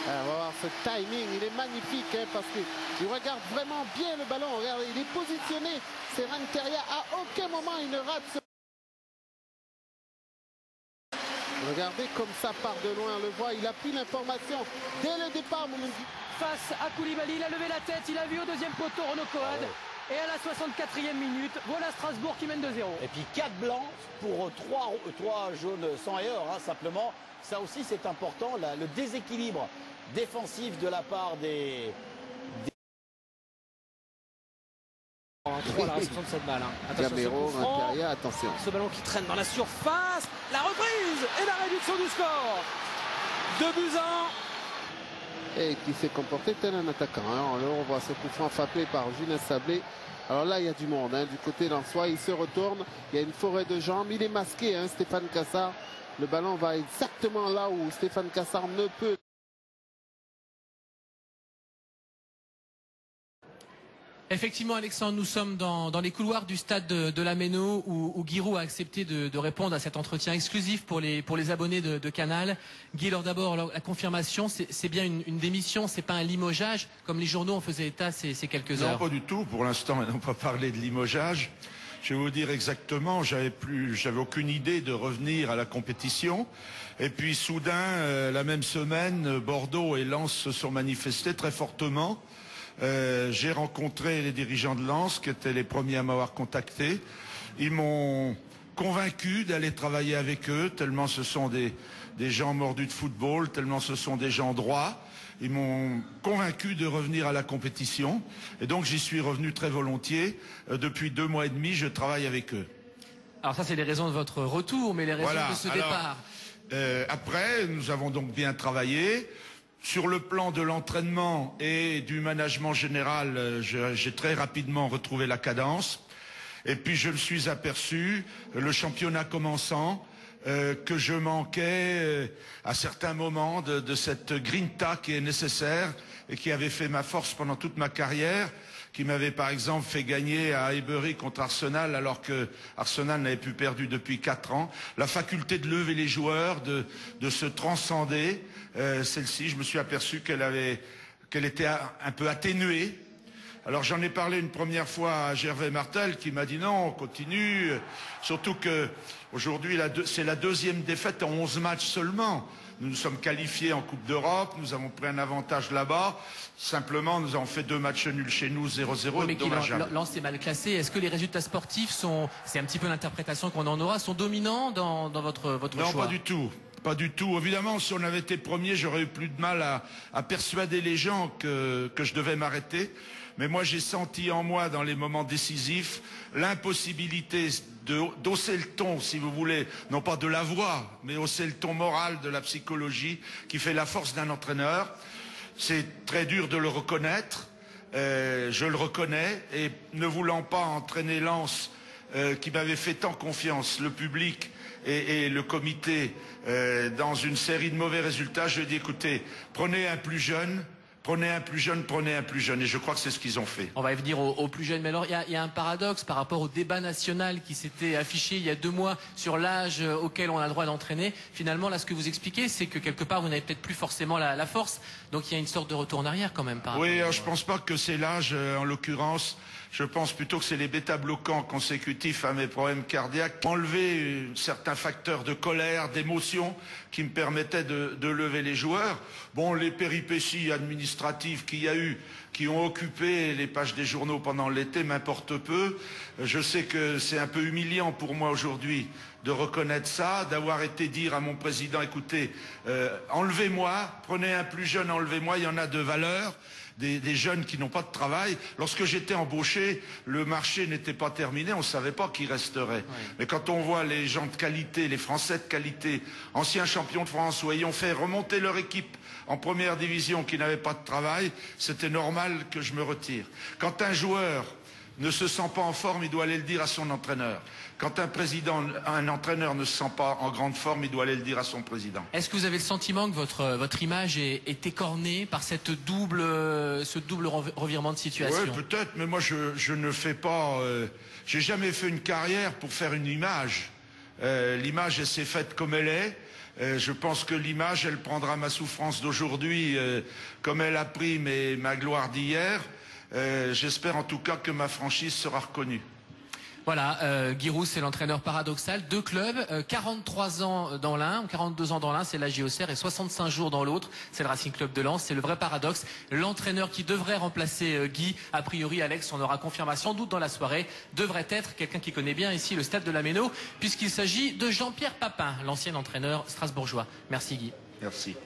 On va voir ce timing, il est magnifique hein, parce qu'il regarde vraiment bien le ballon. Regardez, il est positionné. C'est Renteria, à aucun moment il ne rate ce... Regardez comme ça part de loin, on le voit, il a pris l'information dès le départ. Face à Koulibaly, il a levé la tête, il a vu au deuxième poteau Renaud Coad. Et à la 64e minute, voilà Strasbourg qui mène 2-0. Et puis 4 blancs pour 3 jaunes sans erreur, hein, simplement. Ça aussi c'est important, le déséquilibre défensif de la part des... 3 là, 67 balles. Hein. Attention, Gamero, Renteria, attention. Ce ballon qui traîne dans la surface, la reprise et la réduction du score. 2-1. Et qui s'est comporté tel un attaquant. Hein. Là, on voit ce coup franc frappé par Julien Sablé. Alors là, il y a du monde. Hein. Du côté d'Ansois, il se retourne. Il y a une forêt de jambes. Il est masqué, hein, Stéphane Cassard. Le ballon va exactement là où Stéphane Cassard ne peut. Effectivement, Alexandre, nous sommes dans les couloirs du stade de la Méno où Giroud a accepté de répondre à cet entretien exclusif pour les abonnés de Canal. Guy, alors d'abord, la confirmation, c'est bien une démission, c'est pas un limogeage, comme les journaux en faisaient état ces quelques heures. Non, pas du tout. Pour l'instant, ils n'ont pas parlé de limogeage. Je vais vous dire exactement, j'avais aucune idée de revenir à la compétition. Et puis soudain, la même semaine, Bordeaux et Lens se sont manifestés très fortement. J'ai rencontré les dirigeants de Lens, qui étaient les premiers à m'avoir contacté. Ils m'ont convaincu d'aller travailler avec eux, tellement ce sont des gens mordus de football, tellement ce sont des gens droits. Ils m'ont convaincu de revenir à la compétition. Et donc j'y suis revenu très volontiers. Depuis 2 mois et demi, je travaille avec eux. Alors ça, c'est les raisons de votre retour, mais les raisons de ce départ. Après, nous avons donc bien travaillé. Sur le plan de l'entraînement et du management général, j'ai très rapidement retrouvé la cadence. Et puis je me suis aperçu, le championnat commençant, que je manquais à certains moments de cette grinta qui est nécessaire et qui avait fait ma force pendant toute ma carrière, qui m'avait par exemple fait gagner à Highbury contre Arsenal alors que Arsenal n'avait plus perdu depuis 4 ans. La faculté de lever les joueurs, de se transcender, celle-ci, je me suis aperçu qu'elle était un peu atténuée. Alors j'en ai parlé une première fois à Gervais Martel qui m'a dit non, on continue. Surtout que aujourd'hui c'est la 2e défaite en 11 matchs seulement. Nous nous sommes qualifiés en Coupe d'Europe, nous avons pris un avantage là-bas. Simplement, nous avons fait 2 matchs nuls chez nous, 0-0. Oui, mais Lens est mal classé. Est-ce que les résultats sportifs c'est un petit peu l'interprétation qu'on en aura, sont dominants dans votre choix? Non, pas du tout. Pas du tout. Évidemment, si on avait été premier, j'aurais eu plus de mal à persuader les gens que je devais m'arrêter. Mais moi, j'ai senti en moi, dans les moments décisifs, l'impossibilité d'hausser le ton, si vous voulez, non pas de la voix, mais hausser le ton moral de la psychologie qui fait la force d'un entraîneur. C'est très dur de le reconnaître, je le reconnais, et ne voulant pas entraîner Lens, qui m'avait fait tant confiance, le public et le comité, dans une série de mauvais résultats, je dis écoutez, prenez un plus jeune, prenez un plus jeune, prenez un plus jeune. Et je crois que c'est ce qu'ils ont fait. On va y venir aux plus jeunes. Mais alors, il y a un paradoxe par rapport au débat national qui s'était affiché il y a 2 mois sur l'âge auquel on a le droit d'entraîner. Finalement, là, ce que vous expliquez, c'est que quelque part, vous n'avez peut-être plus forcément la force. Donc, il y a une sorte de retour en arrière quand même. Oui, je pense pas que c'est l'âge, en l'occurrence. Je pense plutôt que c'est les bêta-bloquants consécutifs à mes problèmes cardiaques. Enlever certains facteurs de colère, d'émotion qui me permettaient de lever les joueurs. Bon, les péripéties administratives qu'il y a eu, qui ont occupé les pages des journaux pendant l'été, m'importe peu. Je sais que c'est un peu humiliant pour moi aujourd'hui de reconnaître ça, d'avoir été dire à mon président, écoutez, enlevez-moi, prenez un plus jeune, enlevez-moi, il y en a de valeur. Des jeunes qui n'ont pas de travail. Lorsque j'étais embauché, le marché n'était pas terminé, on ne savait pas qui resterait. Oui. Mais quand on voit les gens de qualité, les Français de qualité, anciens champions de France, ou ayant fait remonter leur équipe en première division qui n'avaient pas de travail, c'était normal que je me retire. Quand un joueur ne se sent pas en forme, il doit aller le dire à son entraîneur. Quand un entraîneur ne se sent pas en grande forme, il doit aller le dire à son président. Est-ce que vous avez le sentiment que votre image est écornée par ce double revirement de situation? Oui, peut-être, mais moi je ne fais pas... j'ai jamais fait une carrière pour faire une image. L'image, elle s'est faite comme elle est. Je pense que l'image, elle prendra ma souffrance d'aujourd'hui comme elle a pris ma gloire d'hier. J'espère en tout cas que ma franchise sera reconnue. Voilà, Giroud, c'est l'entraîneur paradoxal. Deux clubs, 43 ans dans l'un, 42 ans dans l'un, c'est la JOCR, et 65 jours dans l'autre, c'est le Racing Club de Lens. C'est le vrai paradoxe. L'entraîneur qui devrait remplacer Guy, a priori, Alex, on aura confirmation, sans doute dans la soirée, devrait être quelqu'un qui connaît bien ici le stade de la Méno, puisqu'il s'agit de Jean-Pierre Papin, l'ancien entraîneur strasbourgeois. Merci Guy. Merci.